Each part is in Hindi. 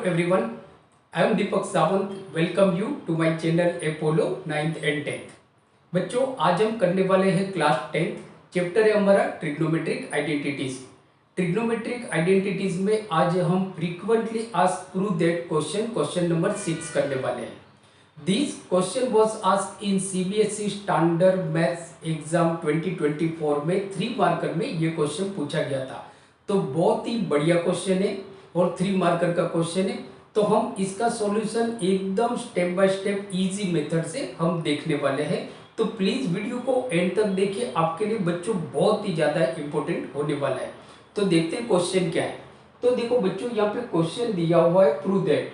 everyone, I am Deepak Sawant. Welcome you to my channel Apollo 9th and 10th. बच्चों आज हम करने वाले हैं क्लास 10th। चैप्टर है हमारा ट्रिग्नोमेट्रिक आइडेंटिटीज। ट्रिग्नोमेट्रिक आइडेंटिटीज में आज हम frequently asked prove that question number 6 करने वाले हैं। This question was asked in CBSE standard maths exam 2024 में 3 मार्कर में ये क्वेश्चन पूछा गया था। तो बहुत ही बढ़िया क्वेश्चन है और 3 मार्कर का क्वेश्चन है। तो हम इसका सॉल्यूशन एकदम step by step easy method से हम देखने वाले हैं। तो प्लीज वीडियो को एंड तक देखिए, आपके लिए बच्चों बहुत ही ज्यादा इंपॉर्टेंट होने वाला है। तो देखते हैं क्वेश्चन क्या है। तो देखो बच्चों, यहाँ पे क्वेश्चन दिया हुआ है prove that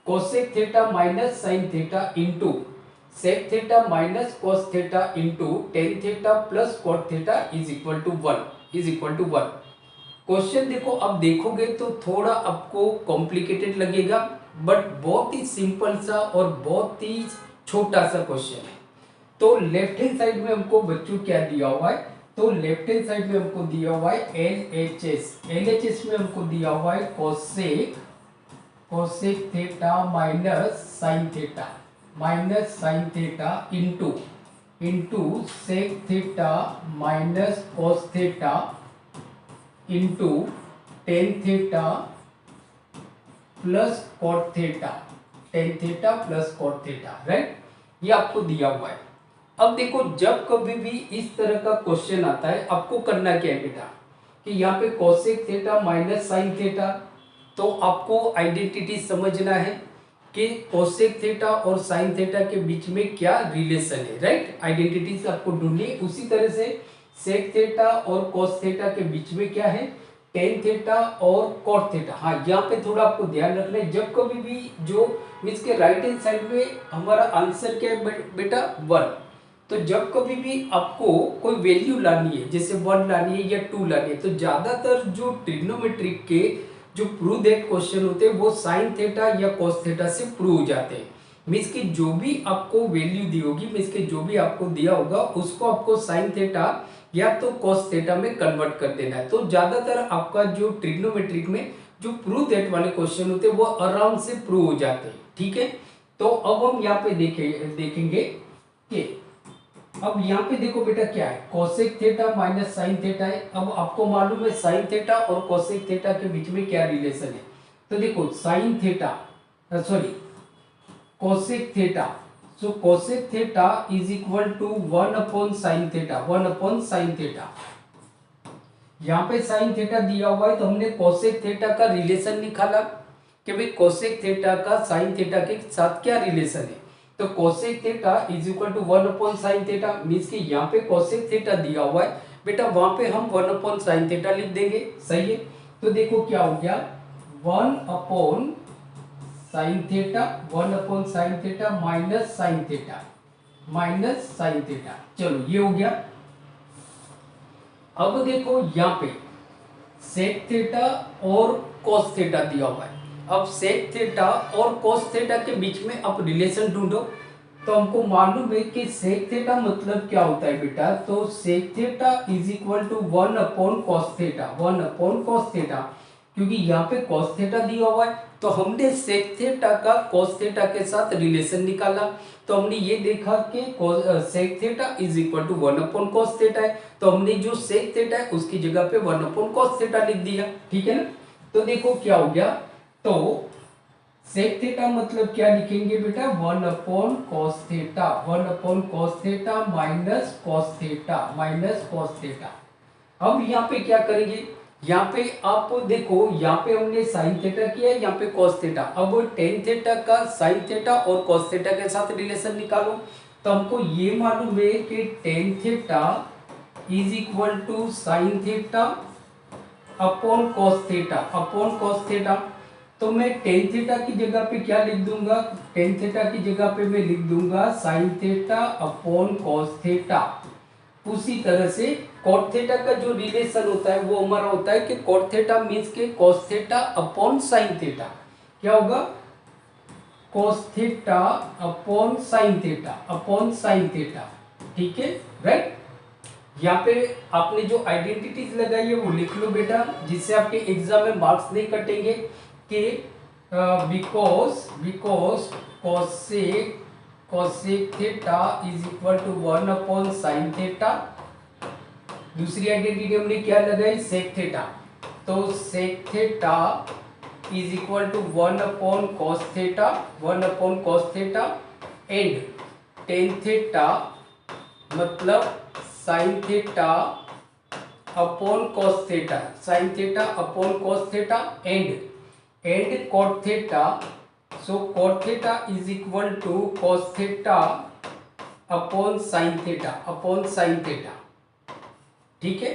cosec theta minus sine theta into sec theta minus cos theta into tan theta plus cot theta is equal to one. Question देखो, अब देखोगे तो थोड़ा आपको कॉम्प्लिकेटेड लगेगा, बट बहुत ही सिंपल सा और बहुत ही छोटा सा क्वेश्चन है। तो लेफ्ट हैंड साइड में हमको बच्चों क्या दिया हुआ है, तो लेफ्ट हैंड साइड में हमको दिया हुआ है एलएचएस में हमको दिया हुआ है cosec theta minus sine theta into sec theta minus cos theta into tan theta plus cot theta right. ये आपको दिया हुआ है। अब देखो, जब कभी भी इस तरह का क्वेश्चन आता है, आपको करना क्या है बेटा कि यहाँ पे cosec theta minus sine theta, तो आपको आइडेंटिटी समझना है कि कोसेक थीटा और साइन थीटा के बीच में क्या रिलेशन है, राइट। आइडेंटिटीज आपको ढूंढनी है। उसी तरह से सेक थीटा और कॉस थीटा के बीच में क्या है, टेन थीटा और कॉट थीटा। हाँ, यहाँ पे थोड़ा आपको ध्यान रखना है। जब कभी भी जो मीन्स के राइट हैंड साइड में हमारा आंसर क्या है बेटा, 1। तो जब कभी भी आपको कोई वैल्यू लानी है, जैसे 1 लानी है या 2 लानी है, तो ज्यादातर जो ट्रिग्नोमेट्रिक के जो प्रूव दैट क्वेश्चन होते हैं वो साइन थीटा या कॉस थीटा से प्रूव हो जाते हैं। मीन्स की जो भी आपको वैल्यू दी होगी, मीन्स की जो भी आपको दिया होगा उसको आपको साइन थीटा या तो कॉस थीटा में कन्वर्ट कर देना है। तो ज्यादातर आपका जो ट्रिग्नोमेट्रिक में जो प्रूव दैट वाले क्वेश्चन होते हैं वो आराम से प्रूव हो जाते हैं, ठीक है। तो अब हम यहाँ पे देखेंगे कि अब यहाँ पे देखो बेटा क्या है, cosec theta minus sine theta है। अब आपको मालूम है साइन थीटा और कोसेक थीटा के बीच में क्या रिलेशन है। तो देखो sine theta cosec theta, so cosec theta is equal to 1 upon sine theta. यहाँ पे साइन थीटा दिया हुआ है, तो हमने कोसेक थीटा का रिलेशन निकाला कि भाई कोसेक थीटा का साइन थीटा के साथ क्या रिलेशन है। तो cosec theta is equal to 1 upon sine theta, means कि यहाँ पे कोसेक थीटा दिया हुआ है बेटा, वहां पे हम 1 अपॉन साइन थीटा लिख देंगे, सही है। तो देखो क्या हो गया, 1 upon sine theta minus sine theta. चलो ये हो गया। अब देखो यहाँ पे सेक थीटा और कॉस थीटा दिया हुआ है। अब सेक थीटा और कॉस थीटा के बीच में आप रिलेशन ढूंढो। तो हमको मालूम है कि सेक थीटा मतलब क्या होता है बेटा, तो sec theta is equal to 1 upon cos theta, क्योंकि यहाँ पे कॉस थीटा दिया हुआ है। तो हमने सेक थीटा का कॉस थीटा के साथ रिलेशन निकाला। तो हमने ये देखा कि sec theta is equal to 1 upon cos theta है। तो हमने जो सेक थीटा है उसकी जगह पे 1 अपॉन कॉस थीटा लिख दिया, ठीक है ना। तो देखो क्या हो गया, तो सेक थीटा मतलब क्या लिखेंगे बेटा, 1 upon cos theta minus cos theta. अब यहाँ पे क्या करेंगे, यहाँ पे आप देखो, यहाँ पे हमने साइन थीटा किया है, यहाँ पे कॉस थीटा। अब टेन थीटा का साइन थीटा और कॉस थीटा के साथ रिलेशन निकालो। तो हमको ये मालूम है कि tan theta is equal to sine theta upon cos theta. तो मैं टेन थीटा की जगह पे क्या लिख दूंगा, टेन थीटा की जगह पे मैं लिख दूंगा sign theta upon cos theta. उसी तरह से कॉट थीटा का जो रिलेशन होता है वो हमारा होता है कि कॉट थीटा मीन्स के cos theta upon sine theta. क्या होगा, cos theta upon sine theta, ठीक है, राइट। यहाँ पे आपने जो आइडेंटिटीज लगाई है वो लिख लो बेटा, जिससे आपके एग्जाम में मार्क्स नहीं कटेंगे कि because cosec theta is equal to 1 upon sine theta. दूसरी आइडेंटिटी हमने क्या लगाई, सेक थीटा, तो sec theta is equal to 1 upon cos theta, 1 upon cos theta and tan theta मतलब sine theta upon cos theta, sine theta upon cos theta and cot theta. So cot theta is equal to cos theta upon sine theta, upon sine theta. ठीक है,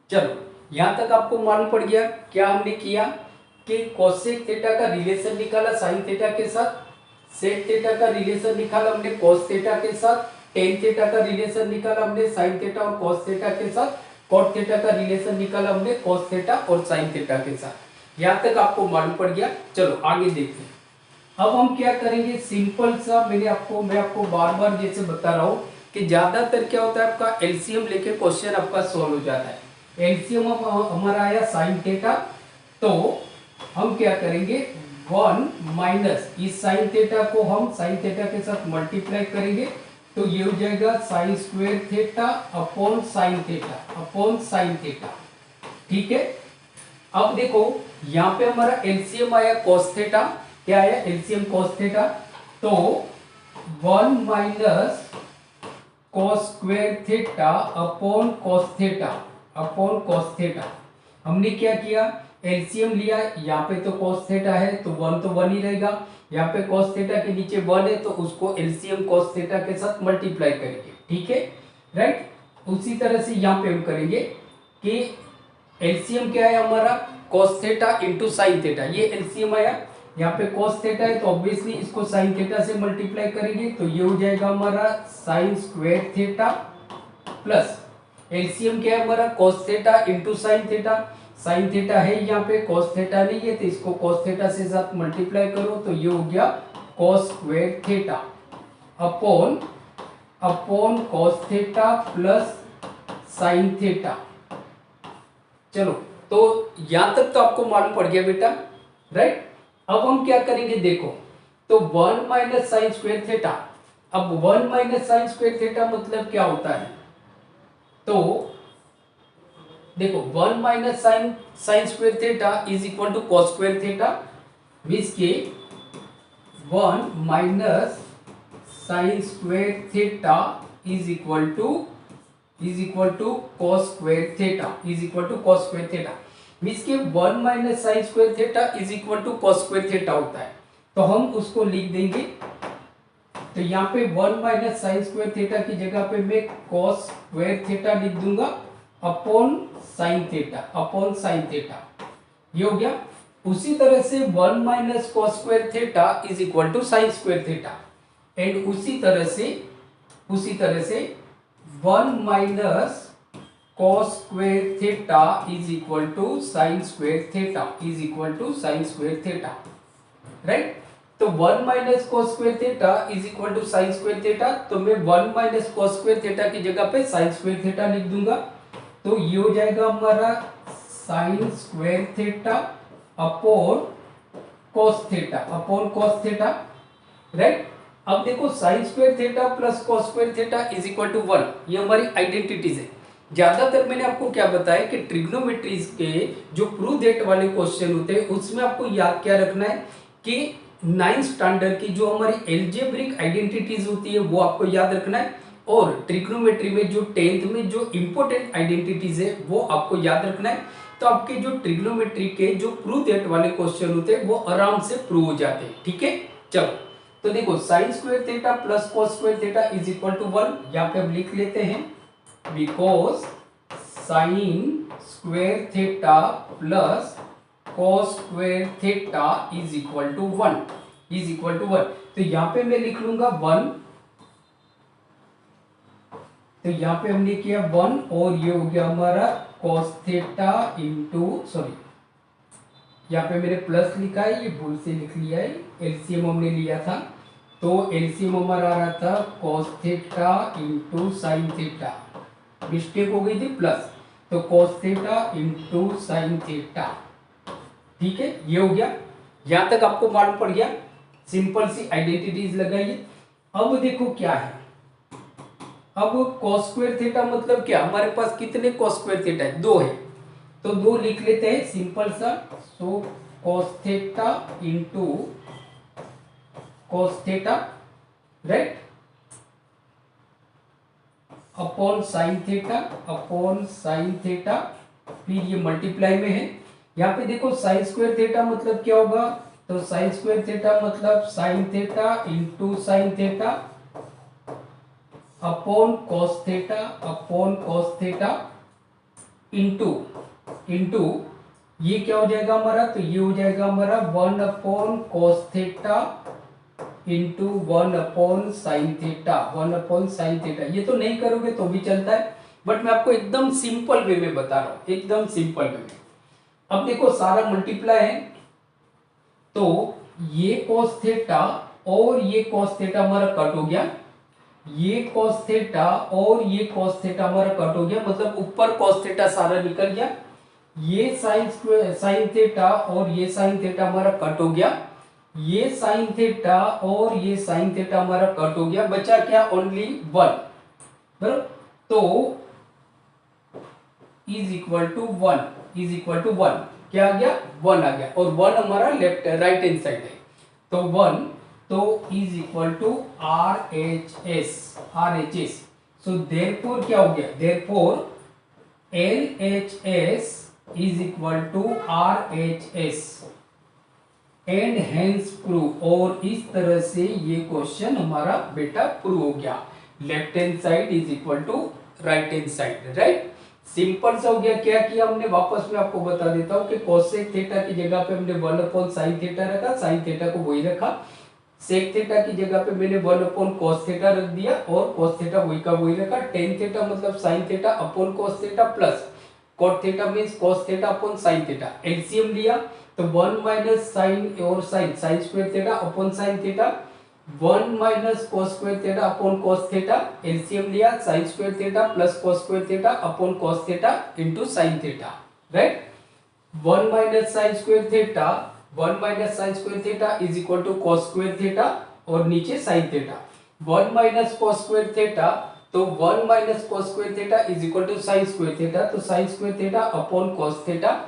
चलो यहां तक आपको मालूम पड़ गया क्या हमने किया कि कोसेक थीटा का रिलेशन निकाला साइन थीटा के साथ, सेक थीटा का रिलेशन निकाला हमने कॉस थीटा के साथ, टेन थीटा का रिलेशन निकाला हमने साइन थीटा और कॉस थीटा के साथ, कॉट थीटा का रिलेशन निकाला हमने कॉस थीटा और साइन थीटा के साथ। यहां तक आपको मालूम पड़ गया। चलो आगे देखते हैं। अब हम क्या करेंगे, सिंपल सा मैं आपको बार बार जैसे बता रहा हूं कि ज्यादातर क्या होता है आपका एलसीएम लेके क्वेश्चन आपका सॉल्व हो जाता है। एलसीएम हमारा आया साइन थीटा, तो हम क्या करेंगे 1 माइनस इस साइन थीटा को हम साइन थीटा के साथ मल्टीप्लाई करेंगे, तो ये हो जाएगा sign square theta upon sine theta, upon sine theta. ठीक है, अब देखो यहाँ पे हमारा एलसीएम आया cos थीटा, क्या आया एलसीएम cos थीटा, तो 1 minus cos square theta upon cos theta, upon cos theta. हमने क्या किया, एलसीएम लिया, यहाँ पे तो cos थीटा है तो 1 तो 1 ही रहेगा, यहाँ पे cos थीटा के नीचे 1 है तो उसको एलसीएम cos थीटा के साथ मल्टीप्लाई करेंगे। ठीक है, राइट। उसी तरह से यहाँ पे हम करेंगे कि एलसीएम क्या है हमारा cos theta into sine theta, ये एलसीएम आया, यहाँ पे cos थीटा है तो ऑब्वियसली इसको साइन थीटा से मल्टीप्लाई करेंगे, तो ये हो जाएगा हमारा sine square theta plus LCM क्या है हमारा cos theta into sine theta, sine theta है यहाँ पे cos थीटा नहीं है तो इसको cos थीटा से साथ मल्टीप्लाई करो, तो ये हो गया cos square theta upon cos theta plus sine theta. चलो तो यहां तक तो आपको मालूम पड़ गया बेटा, राइट। अब हम क्या करेंगे देखो, तो 1 माइनस साइन स्क्वायर थीटा, अब 1 माइनस साइन स्क्वायर थीटा मतलब क्या होता है, तो देखो 1 minus sine square theta is equal to cos square theta, means के 1 minus sine square theta is equal to cos square theta, is equal to cos square theta, means के 1 minus sine square theta is equal to cos square theta होता है, तो हम उसको लिख देंगे। तो यहाँ पे 1 माइनस साइन स्क्वायर थीटा की जगह पे मैं कॉस स्क्वायर थीटा लिख दूंगा upon sine theta, upon sine theta, ये हो गया। उसी तरह से 1 minus cos square theta is equal to sine square theta, and उसी तरह से 1 minus cos square theta is equal to sine square theta, is equal to sine square theta, right. तो 1 minus cos square theta is equal to sine square theta, तो मैं 1 माइनस cos स्क्वायर थीटा की जगह पे साइन स्क्वायर थीटा लिख दूंगा, तो ये हो जाएगा हमारा sine square theta upon cos theta, upon cos theta, right. अब देखो sine square theta plus cos square theta is equal to 1, ये हमारी आइडेंटिटीज है। ज्यादातर मैंने आपको क्या बताया कि ट्रिग्नोमेट्रीज के जो प्रूव दैट वाले क्वेश्चन होते हैं उसमें आपको याद क्या रखना है कि 9th स्टैंडर्ड की जो हमारी एल्जेब्रिक आइडेंटिटीज होती है वो आपको याद रखना है, और ट्रिग्नोमेट्री में जो 10th में जो इंपॉर्टेंट आइडेंटिटीज है वो आपको याद रखना है। तो आपके जो ट्रिग्नोमेट्री के जो प्रूव दैट वाले क्वेश्चन होते हैं वो आराम से प्रूव हो जाते हैं। ठीक है, चलो तो देखो sine square theta plus cos square theta is equal to 1, यहाँ पे हम लिख लेते हैं because sine square theta plus cos square theta is equal to 1, is equal to 1, तो यहाँ पे मैं लिख लूंगा 1, तो यहाँ पे हमने किया 1 और ये हो गया हमारा cos थीटा इंटू, सॉरी यहाँ पे मैंने प्लस लिखा है, ये भूल से लिख लिया है, एलसीएम हमने लिया था, तो एलसीएम हमारा आ रहा था cos theta into sine theta, mistake हो गई थी प्लस, तो cos theta into sine theta. ठीक है, ये हो गया। यहां तक आपको मालूम पड़ गया, सिंपल सी आइडेंटिटीज लगाइए। अब देखो क्या है, अब cos स्क्वायर थीटा मतलब क्या, हमारे पास कितने cos स्क्वायर थीटा है, 2 है, तो 2 लिख लेते हैं सिंपल सा। सो cos theta into cos theta, right, upon sine theta, upon sine theta, फिर ये मल्टीप्लाई में है। यहाँ पे देखो साइन स्क्वायर थीटा मतलब क्या होगा, तो साइन स्क्वायर थीटा मतलब sine theta into sine theta upon cos theta, upon cos theta into into ये क्या हो जाएगा हमारा, तो ये हो जाएगा हमारा 1 upon cos theta into 1 upon sine theta, 1 upon sine theta. ये तो नहीं करोगे तो भी चलता है, बट मैं आपको एकदम सिंपल वे में बता रहा हूं, एकदम सिंपल वे में। अब देखो सारा मल्टीप्लाई है, तो ये कॉस थीटा और ये कॉस थीटा हमारा कट हो गया, ये कॉस थीटा और ये कॉस थीटा हमारा कट हो गया, मतलब ऊपर कॉस थीटा सारा निकल गया। ये साइन थीटा और ये साइन थीटा हमारा कट हो गया, ये साइन थीटा और ये साइन थीटा हमारा कट हो गया, बचा क्या, ओनली 1, बराबर। तो is equal to 1, is equal to 1 क्या आ गया, 1 आ गया, और 1 हमारा लेफ्ट राइट हैंड साइड है, तो 1, तो is equal to R H S. So therefore क्या हो गया, therefore L H S is equal to R H S and hence prove. और इस तरह से ये क्वेश्चन हमारा बेटा प्रूव हो गया, left hand side is equal to right hand side, right. Simple सा हो गया। क्या किया हमने, वापस मैं आपको बता देता हूं कि कोसेक थीटा की जगह पे हमने 1 अपॉन साइन थीटा रखा, साइन थीटा को वही रखा, सेक थीटा की जगह पे मैंने 1 अपॉन कॉस थीटा रख दिया और कॉस थीटा वही का वही रखा, टेन थीटा मतलब sine theta upon cos theta plus cot theta means cos theta upon sine theta, LCM लिया तो 1 माइनस साइन और sine square theta upon sine theta, 1 minus cos square theta upon cos theta, LCM लिया sine square theta plus cos square theta upon cos theta into sine theta, right. 1 minus sine square theta, 1 minus sine square theta is equal to cos square theta और नीचे sine theta, 1 minus cos square theta, तो 1 minus cos square theta is equal to sine square theta, तो sine square theta upon cos theta,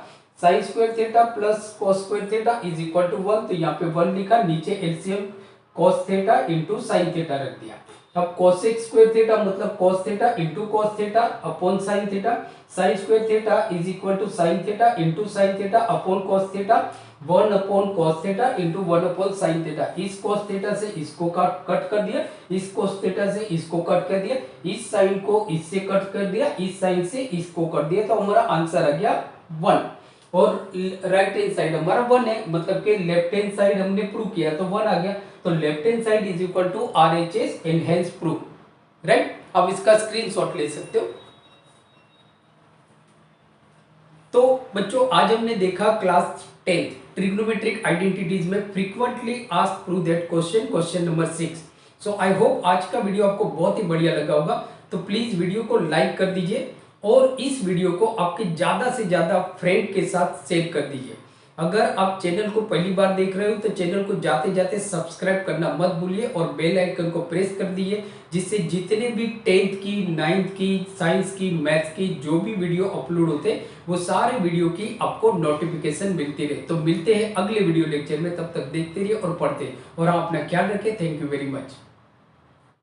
sine square theta plus cos square theta is equal to 1, तो यहाँ पे 1 लिखा, नीचे LCM cos theta into sine theta रख दिया। अब कोसेक स्क्वायर थीटा मतलब cos theta into cos theta upon sine theta, sine square theta is equal to sine theta into sine theta upon cos theta, 1 upon cos theta into 1 upon sine theta. इस कॉस थीटा से इसको कट कर दिया, इस कॉस थीटा से इसको कट कर दिया, इस साइन को इससे कट कर दिया, इस साइन से इसको कर दिया, तो हमारा आंसर आ गया 1। और राइट हैंड साइड हमारा 1 है, मतलब कि लेफ्ट हैंड साइड हमने प्रूव किया तो 1 आ गया, तो left hand side is equal to RHS and hence prove, right. अब इसका स्क्रीनशॉट ले सकते हो। तो बच्चों आज हमने देखा क्लास 10 ट्रिग्नोमेट्रिक आइडेंटिटीज में frequently asked prove that question, question number 6। So I hope आज का वीडियो आपको बहुत ही बढ़िया लगा होगा, तो प्लीज वीडियो को लाइक कर दीजिए और इस वीडियो को आपके ज्यादा से ज्यादा फ्रेंड के साथ शेयर कर दीजिए। अगर आप चैनल को पहली बार देख रहे हो तो चैनल को जाते जाते सब्सक्राइब करना मत भूलिए और बेल आइकन को प्रेस कर दीजिए, जिससे जितने भी 10th की, 9th की, साइंस की, मैथ्स की जो भी वीडियो अपलोड होते हैं वो सारे वीडियो की आपको नोटिफिकेशन मिलती रहे। तो मिलते हैं अगले वीडियो लेक्चर में, तब तक देखते रहिए और पढ़ते रहिए और आप अपना ख्याल रखें। Thank you very much.